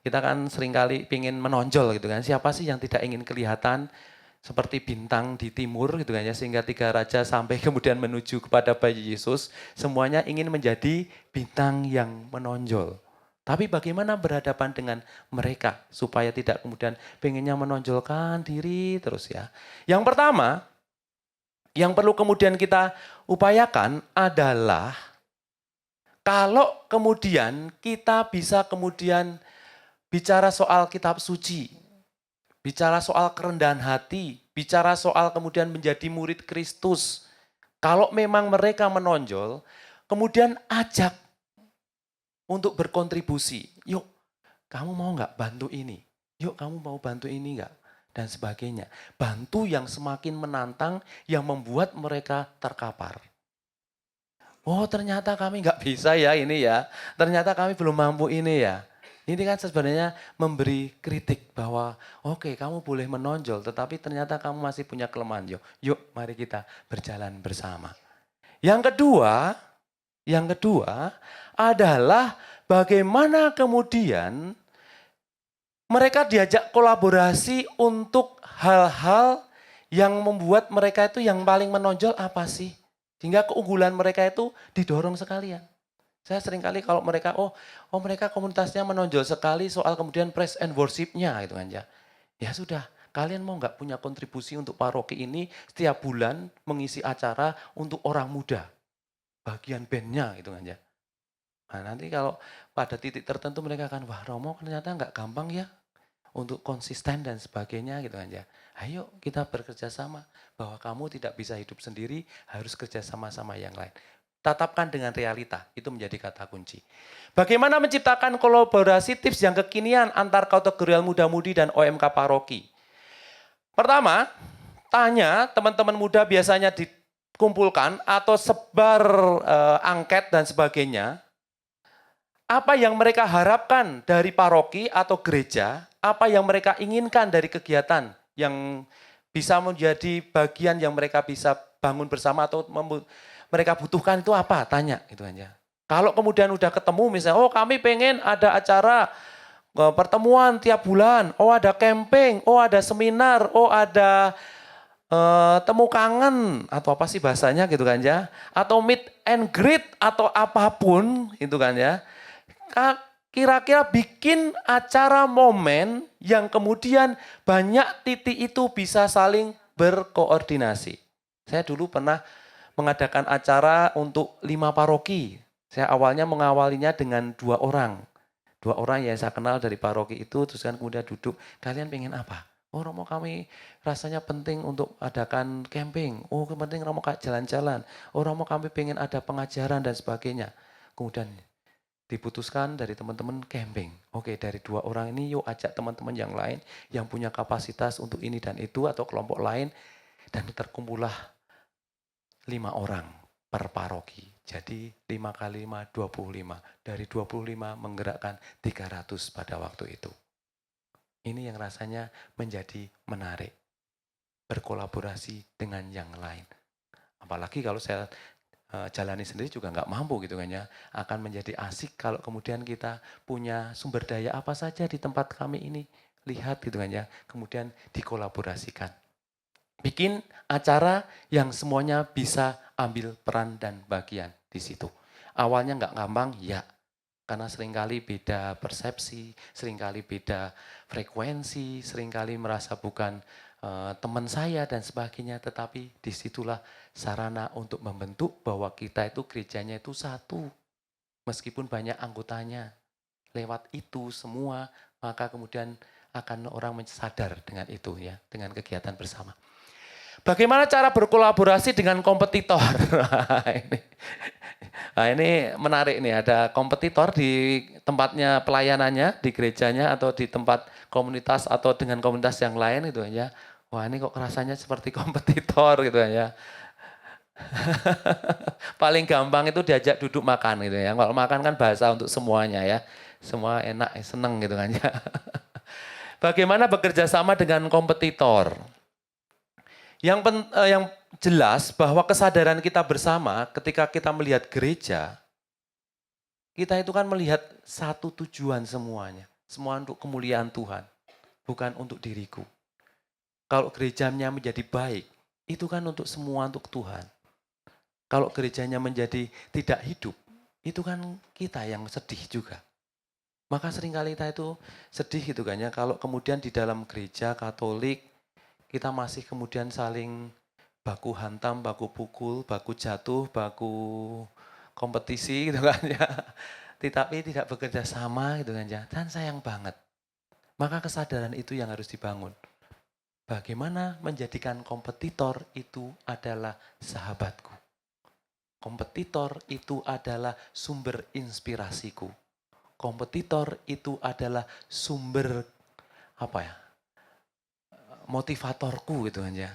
Kita kan seringkali ingin menonjol gitu kan. Siapa sih yang tidak ingin kelihatan seperti bintang di timur gitu kan ya. Sehingga tiga raja sampai kemudian menuju kepada bayi Yesus. Semuanya ingin menjadi bintang yang menonjol. Tapi bagaimana berhadapan dengan mereka supaya tidak kemudian pengennya menonjolkan diri terus ya. Yang pertama, yang perlu kemudian kita upayakan adalah kalau kemudian kita bisa kemudian bicara soal kitab suci, bicara soal kerendahan hati, bicara soal kemudian menjadi murid Kristus. Kalau memang mereka menonjol, kemudian ajak untuk berkontribusi. Yuk, kamu mau nggak bantu ini? Yuk, kamu mau bantu ini nggak? Dan sebagainya. Bantu yang semakin menantang, yang membuat mereka terkapar. Oh, ternyata kami nggak bisa ya ini ya. Ternyata kami belum mampu ini ya. Ini kan sebenarnya memberi kritik bahwa oke, kamu boleh menonjol tetapi ternyata kamu masih punya kelemahan. Yuk mari kita berjalan bersama. Yang kedua adalah bagaimana kemudian mereka diajak kolaborasi untuk hal-hal yang membuat mereka itu yang paling menonjol apa sih? Sehingga keunggulan mereka itu didorong sekalian. Saya seringkali kalau mereka, mereka komunitasnya menonjol sekali soal kemudian praise and worship-nya gitu kan ya. Ya sudah, kalian mau nggak punya kontribusi untuk paroki ini setiap bulan mengisi acara untuk orang muda. Bagian bandnya gitu kan ya. Nah nanti kalau pada titik tertentu mereka akan, wah Romo ternyata nggak gampang ya untuk konsisten dan sebagainya gitu kan ya. Ayo kita bekerja sama bahwa kamu tidak bisa hidup sendiri, harus kerja sama-sama yang lain. Tatapkan dengan realita, itu menjadi kata kunci. Bagaimana menciptakan kolaborasi tips yang kekinian antar kategori muda-mudi dan OMK paroki? Pertama, tanya teman-teman muda biasanya dikumpulkan atau sebar angket dan sebagainya. Apa yang mereka harapkan dari paroki atau gereja, apa yang mereka inginkan dari kegiatan yang bisa menjadi bagian yang mereka bisa bangun bersama atau mereka butuhkan itu apa? Tanya gitu aja. Kalau kemudian udah ketemu misalnya, kami pengen ada acara pertemuan tiap bulan, ada camping, ada seminar, ada temu kangen atau apa sih bahasanya gitu kan ya, atau meet and greet atau apapun itu kan ya. Kira-kira bikin acara momen yang kemudian banyak titik itu bisa saling berkoordinasi. Saya dulu pernah mengadakan acara untuk 5 paroki. Saya awalnya mengawalinya dengan 2 orang. 2 orang yang saya kenal dari paroki itu, terus kan kemudian duduk, kalian pengen apa? Romo kami rasanya penting untuk adakan camping. Penting Romo jalan-jalan. Romo kami pengen ada pengajaran dan sebagainya. Kemudian diputuskan dari teman-teman camping. Oke, dari 2 orang ini yuk ajak teman-teman yang lain yang punya kapasitas untuk ini dan itu atau kelompok lain. Dan terkumpullah 5 orang per paroki. Jadi 5 kali 5, 25. Dari 25 menggerakkan 300 pada waktu itu. Ini yang rasanya menjadi menarik. Berkolaborasi dengan yang lain. Apalagi kalau saya jalani sendiri juga nggak mampu gitu kan ya. Akan menjadi asik kalau kemudian kita punya sumber daya apa saja di tempat kami ini. Lihat gitu kan ya. Kemudian dikolaborasikan. Bikin acara yang semuanya bisa ambil peran dan bagian di situ. Awalnya nggak gampang, ya. Karena seringkali beda persepsi, seringkali beda frekuensi, seringkali merasa bukan teman saya dan sebagainya, tetapi disitulah sarana untuk membentuk bahwa kita itu gerejanya itu satu. Meskipun banyak anggotanya, lewat itu semua, maka kemudian akan orang sadar dengan itu ya, dengan kegiatan bersama. Bagaimana cara berkolaborasi dengan kompetitor? ini menarik nih, ada kompetitor di tempatnya pelayanannya, di gerejanya atau di tempat komunitas atau dengan komunitas yang lain gitu ya. Wah ini kok rasanya seperti kompetitor gitu ya. Paling gampang itu diajak duduk makan gitu ya. Kalau makan kan bahasa untuk semuanya ya. Semua enak, seneng gitu kan ya. Bagaimana bekerja sama dengan kompetitor? Yang jelas bahwa kesadaran kita bersama ketika kita melihat gereja, kita itu kan melihat satu tujuan semuanya. Semua untuk kemuliaan Tuhan, bukan untuk diriku. Kalau gerejanya menjadi baik, itu kan untuk semua untuk Tuhan. Kalau gerejanya menjadi tidak hidup, itu kan kita yang sedih juga. Maka seringkali kita itu sedih gitu kan ya, kalau kemudian di dalam gereja Katolik, kita masih kemudian saling baku hantam, baku pukul, baku jatuh, baku kompetisi gitu kan ya. Tetapi tidak bekerja sama gitu kan ya, dan sayang banget. Maka kesadaran itu yang harus dibangun. Bagaimana menjadikan kompetitor itu adalah sahabatku. Kompetitor itu adalah sumber inspirasiku. Kompetitor itu adalah sumber motivatorku gitu kan ya.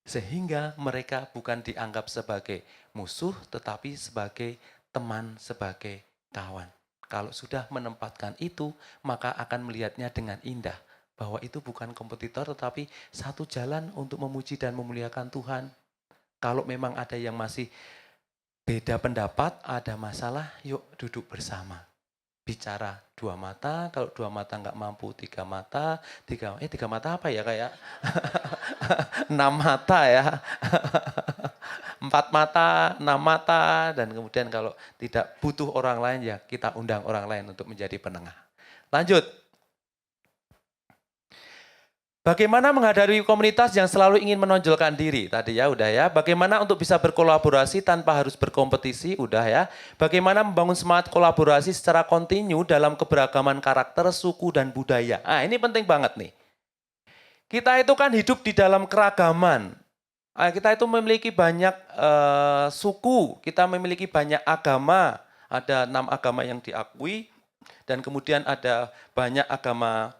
Sehingga mereka bukan dianggap sebagai musuh tetapi sebagai teman, sebagai kawan. Kalau sudah menempatkan itu, maka akan melihatnya dengan indah. Bahwa itu bukan kompetitor tetapi satu jalan untuk memuji dan memuliakan Tuhan. Kalau memang ada yang masih beda pendapat, ada masalah, yuk duduk bersama. Bicara dua mata, kalau dua mata nggak mampu tiga mata apa ya kayak 6 mata ya, 4 mata, 6 mata, dan kemudian kalau tidak butuh orang lain ya kita undang orang lain untuk menjadi penengah. Lanjut. Bagaimana menghadapi komunitas yang selalu ingin menonjolkan diri? Tadi ya udah ya. Bagaimana untuk bisa berkolaborasi tanpa harus berkompetisi? Udah ya. Bagaimana membangun semangat kolaborasi secara kontinu dalam keberagaman karakter, suku, dan budaya? Nah ini penting banget nih. Kita itu kan hidup di dalam keragaman. Kita itu memiliki banyak suku, kita memiliki banyak agama. Ada 6 agama yang diakui, dan kemudian ada banyak agama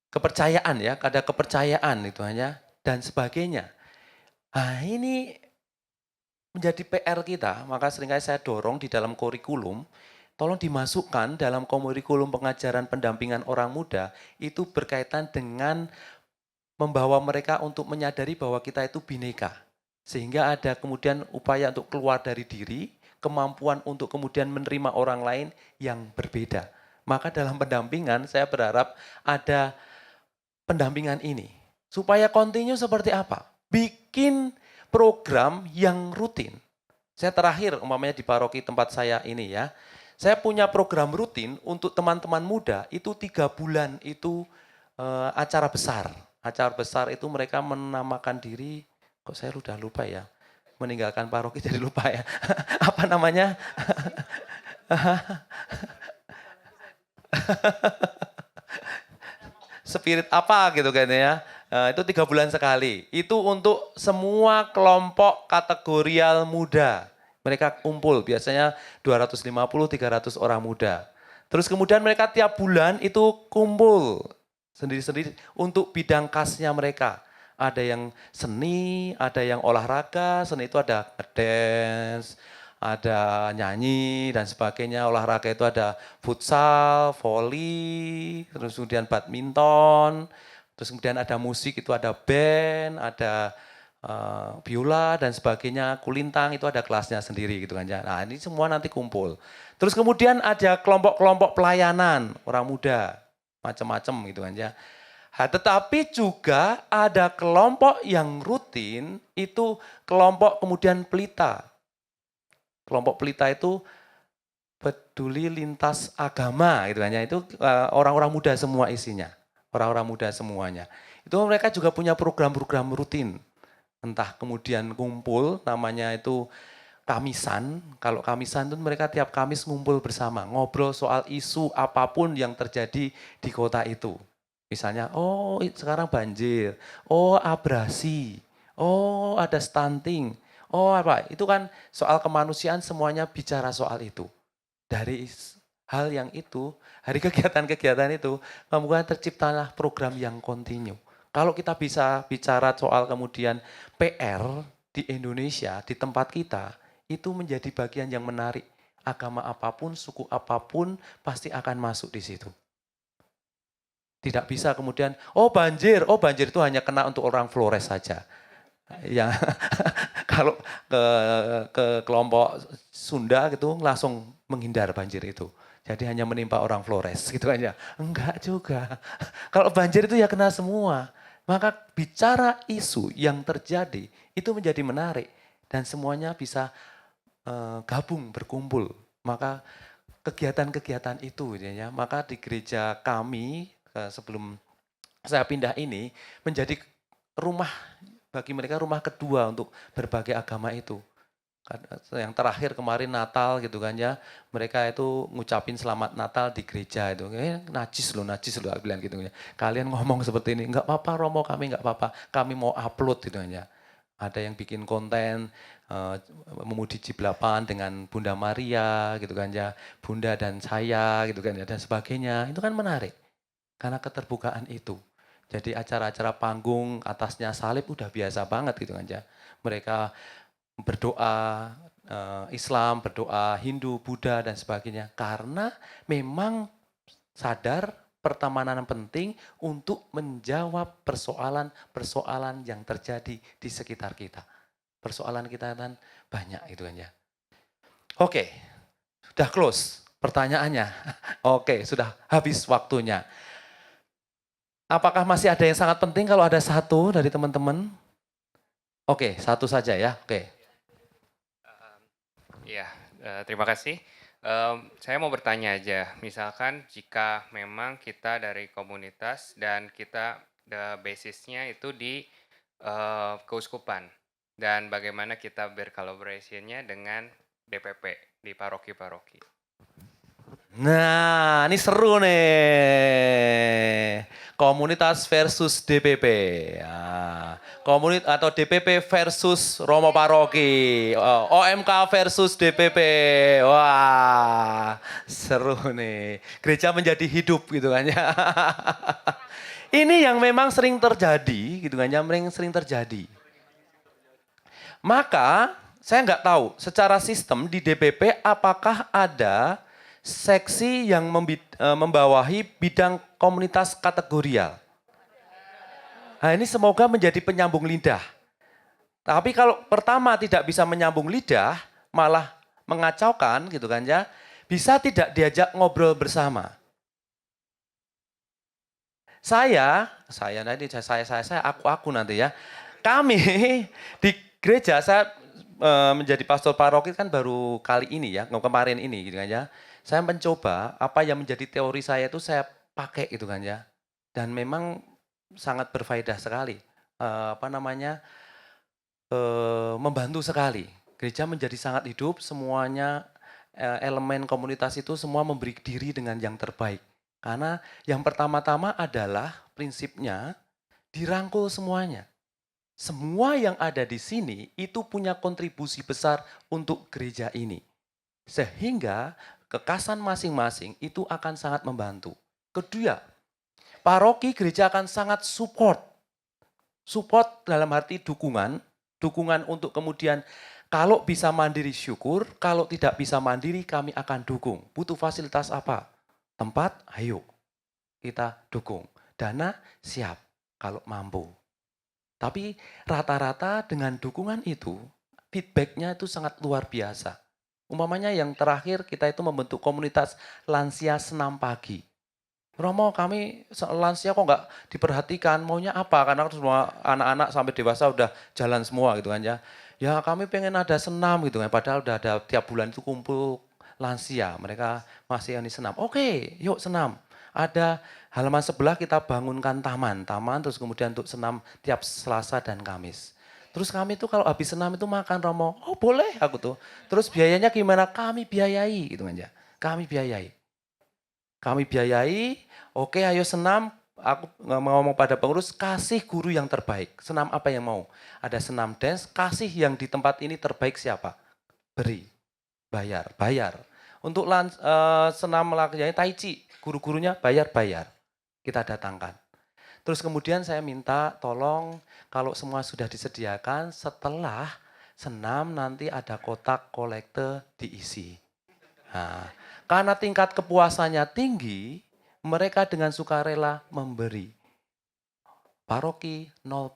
kepercayaan ya, ada kepercayaan itu hanya dan sebagainya. Nah ini menjadi PR kita, maka seringkali saya dorong di dalam kurikulum, tolong dimasukkan dalam kurikulum pengajaran pendampingan orang muda, itu berkaitan dengan membawa mereka untuk menyadari bahwa kita itu bineka. Sehingga ada kemudian upaya untuk keluar dari diri, kemampuan untuk kemudian menerima orang lain yang berbeda. Maka dalam pendampingan saya berharap ada pendampingan ini. Supaya kontinu seperti apa? Bikin program yang rutin. Saya terakhir umpamanya di paroki tempat saya ini ya. Saya punya program rutin untuk teman-teman muda itu 3 bulan itu acara besar. Acara besar itu mereka menamakan diri, kok saya udah lupa ya. Meninggalkan paroki jadi lupa ya. Apa namanya? Spirit apa gitu kan ya. Itu 3 bulan sekali. Itu untuk semua kelompok kategorial muda. Mereka kumpul, biasanya 250-300 orang muda. Terus kemudian mereka tiap bulan itu kumpul sendiri-sendiri untuk bidang khasnya mereka. Ada yang seni, ada yang olahraga, seni itu ada dance, ada nyanyi dan sebagainya, olahraga itu ada futsal, volley, terus kemudian badminton, terus kemudian ada musik itu ada band, ada biola dan sebagainya, kulintang itu ada kelasnya sendiri gitu kan ya. Nah ini semua nanti kumpul. Terus kemudian ada kelompok-kelompok pelayanan orang muda, macam-macam gitu kan ya. Nah, tetapi juga ada kelompok yang rutin itu kelompok kemudian pelita. Kelompok pelita itu peduli lintas agama gitu kan ya. Itu orang-orang muda semua isinya. Orang-orang muda semuanya. Itu mereka juga punya program-program rutin. Entah kemudian kumpul namanya itu Kamisan. Kalau Kamisan itu mereka tiap Kamis ngumpul bersama. Ngobrol soal isu apapun yang terjadi di kota itu. Misalnya, oh sekarang banjir. Oh abrasi. Oh ada stunting. Oh apa, itu kan soal kemanusiaan semuanya bicara soal itu. Dari hal yang itu, hari kegiatan-kegiatan itu, kemudian terciptalah program yang kontinu. Kalau kita bisa bicara soal kemudian PR di Indonesia, di tempat kita, itu menjadi bagian yang menarik. Agama apapun, suku apapun, pasti akan masuk di situ. Tidak bisa kemudian, oh banjir itu hanya kena untuk orang Flores saja. Ya, kalau ke kelompok Sunda gitu langsung menghindar banjir itu. Jadi hanya menimpa orang Flores gitu kan ya. Enggak juga. Kalau banjir itu ya kena semua. Maka bicara isu yang terjadi itu menjadi menarik. Dan semuanya bisa gabung, berkumpul. Maka kegiatan-kegiatan itu ya. Maka di gereja kami sebelum saya pindah ini menjadi rumah bagi mereka, rumah kedua untuk berbagai agama itu. Yang terakhir kemarin Natal gitu kan ya, mereka itu ngucapin selamat Natal di gereja itu. Najis loh, aku bilang gitu ya. Kalian ngomong seperti ini, enggak apa-apa Romo, kami enggak apa-apa, kami mau upload gitu kan ya. Ada yang bikin konten, memuji Jiblapan dengan Bunda Maria gitu kan ya, Bunda dan saya gitu kan ya, dan sebagainya. Itu kan menarik, karena keterbukaan itu. Jadi acara-acara panggung atasnya salib udah biasa banget gitu kan ya. Mereka berdoa Islam, berdoa Hindu, Buddha dan sebagainya. Karena memang sadar pertemanan penting untuk menjawab persoalan-persoalan yang terjadi di sekitar kita. Persoalan kita kan banyak itu kan ya. Oke, sudah close pertanyaannya. Oke, sudah habis waktunya. Apakah masih ada yang sangat penting kalau ada satu dari teman-teman? Oke, satu saja ya. Oke. Iya, terima kasih. Saya mau bertanya aja, misalkan jika memang kita dari komunitas dan kita basisnya itu di keuskupan, dan bagaimana kita berkolaborasinya dengan DPP di paroki-paroki. Nah, ini seru nih. Komunitas versus DPP. Nah, atau DPP versus Romo Paroki. OMK versus DPP. Wah, seru nih. Gereja menjadi hidup gitu kan ya. Ini yang memang sering terjadi gitu kan ya, sering terjadi. Maka saya nggak tahu secara sistem di DPP apakah ada seksi yang membawahi bidang komunitas kategorial. Nah ini semoga menjadi penyambung lidah. Tapi kalau pertama tidak bisa menyambung lidah, malah mengacaukan gitu kan ya, bisa tidak diajak ngobrol bersama. Aku nanti ya. Kami di gereja, saya menjadi pastor paroki kan baru kali ini ya, kemarin ini gitu kan ya. Saya mencoba apa yang menjadi teori saya itu saya pakai gitu kan ya. Dan memang sangat berfaedah sekali. Membantu sekali. Gereja menjadi sangat hidup, semuanya elemen komunitas itu semua memberi diri dengan yang terbaik. Karena yang pertama-tama adalah prinsipnya dirangkul semuanya. Semua yang ada di sini itu punya kontribusi besar untuk gereja ini. Sehingga kekasan masing-masing itu akan sangat membantu. Kedua, paroki gereja akan sangat support. Support dalam arti dukungan untuk kemudian kalau bisa mandiri syukur, kalau tidak bisa mandiri kami akan dukung. Butuh fasilitas apa? Tempat, ayo kita dukung. Dana, siap kalau mampu. Tapi rata-rata dengan dukungan itu, feedbacknya itu sangat luar biasa. Umpamanya yang terakhir kita itu membentuk komunitas lansia senam pagi. Romo kami lansia kok nggak diperhatikan, maunya apa? Karena semua anak-anak sampai dewasa udah jalan semua gitu kan ya. Ya kami pengen ada senam gitu kan, padahal udah ada tiap bulan itu kumpul lansia, mereka masih ini senam. Oke, yuk senam. Ada halaman sebelah kita bangunkan taman terus kemudian untuk senam tiap Selasa dan Kamis. Terus kami tuh kalau habis senam itu makan Romo, oh boleh aku tuh. Terus biayanya gimana? Kami biayai gitu kan ya. Kami biayai, oke ayo senam, aku ngomong pada pengurus, kasih guru yang terbaik. Senam apa yang mau? Ada senam dance, kasih yang di tempat ini terbaik siapa? Beri, bayar. Untuk senam latihan tai chi, guru-gurunya bayar. Kita datangkan. Terus kemudian saya minta tolong kalau semua sudah disediakan setelah senam nanti ada kotak kolekte diisi. Nah, karena tingkat kepuasannya tinggi, mereka dengan sukarela memberi. Paroki 0%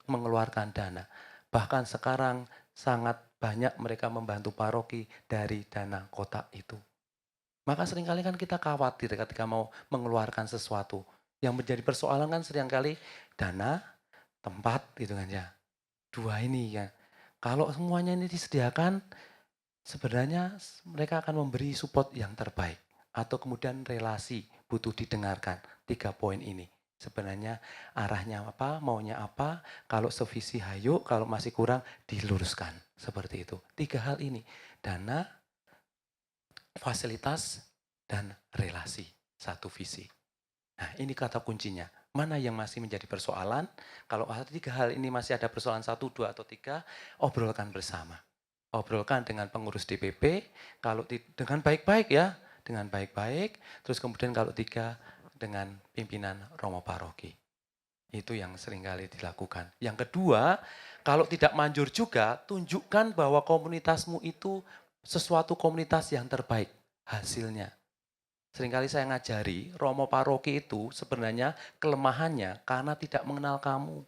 mengeluarkan dana. Bahkan sekarang sangat banyak mereka membantu paroki dari dana kotak itu. Maka seringkali kan kita khawatir ketika mau mengeluarkan sesuatu. Yang menjadi persoalan kan seringkali dana, tempat gitu kan ya. Dua ini ya. Kalau semuanya ini disediakan, sebenarnya mereka akan memberi support yang terbaik. Atau kemudian relasi butuh didengarkan. 3 poin ini. Sebenarnya arahnya apa, maunya apa, kalau sevisi hayo, kalau masih kurang diluruskan. Seperti itu. 3 hal ini. Dana, fasilitas, dan relasi. Satu visi. Nah ini kata kuncinya. Mana yang masih menjadi persoalan? Kalau 3 hal ini masih ada persoalan 1, 2, atau 3, obrolkan bersama. Obrolkan dengan pengurus DPP, kalau dengan baik-baik ya, dengan baik-baik. Terus kemudian kalau 3, dengan pimpinan Romo Paroki. Itu yang seringkali dilakukan. Yang kedua, kalau tidak manjur juga, tunjukkan bahwa komunitasmu itu sesuatu komunitas yang terbaik hasilnya. Seringkali saya ngajari, Romo Paroki itu sebenarnya kelemahannya karena tidak mengenal kamu.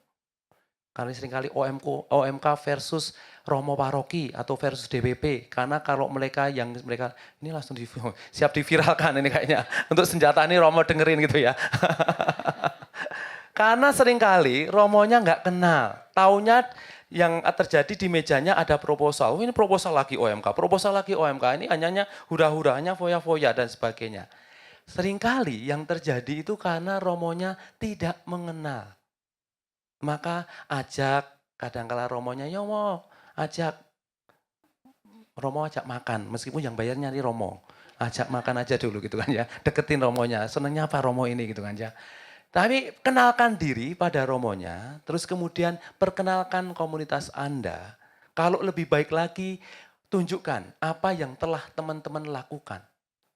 Karena seringkali OMK versus Romo Paroki atau versus DPP. Karena kalau mereka ini langsung siap diviralkan ini kayaknya. Untuk senjata ini Romo dengerin gitu ya. Karena seringkali Romonya nggak kenal. Taunya yang terjadi di mejanya ada proposal. Oh, ini proposal lagi OMK, proposal lagi OMK. Ini hanya hura-huranya, foya-foya dan sebagainya. Seringkali yang terjadi itu karena Romonya tidak mengenal. Maka ajak, kadang-kala Romonya, ya mau ajak. Romo ajak makan, meskipun yang bayar nyari Romo. Ajak makan aja dulu gitu kan ya. Deketin Romonya, senengnya apa Romo ini gitu kan ya. Tapi kenalkan diri pada Romonya, terus kemudian perkenalkan komunitas Anda. Kalau lebih baik lagi, tunjukkan apa yang telah teman-teman lakukan.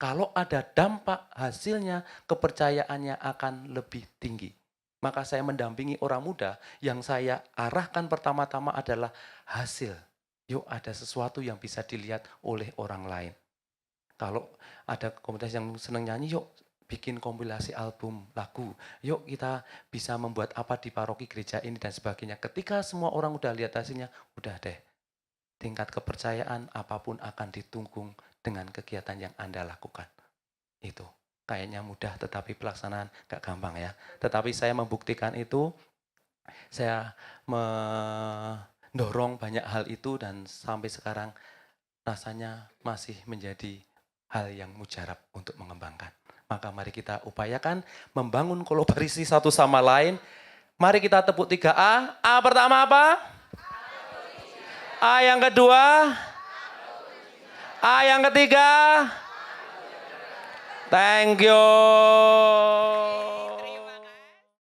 Kalau ada dampak hasilnya, kepercayaannya akan lebih tinggi. Maka saya mendampingi orang muda, yang saya arahkan pertama-tama adalah hasil. Yuk ada sesuatu yang bisa dilihat oleh orang lain. Kalau ada komunitas yang senang nyanyi, yuk bikin kompilasi album lagu. Yuk kita bisa membuat apa di paroki gereja ini dan sebagainya. Ketika semua orang udah lihat hasilnya, udah deh. Tingkat kepercayaan apapun akan ditunggu dengan kegiatan yang Anda lakukan. Itu kayaknya mudah tetapi pelaksanaan gak gampang ya. Tetapi saya membuktikan itu, saya mendorong banyak hal itu dan sampai sekarang rasanya masih menjadi hal yang mujarab untuk mengembangkan. Maka mari kita upayakan membangun kolaborasi satu sama lain. Mari kita tepuk 3A. A pertama apa? A yang kedua? A yang ketiga? Thank you.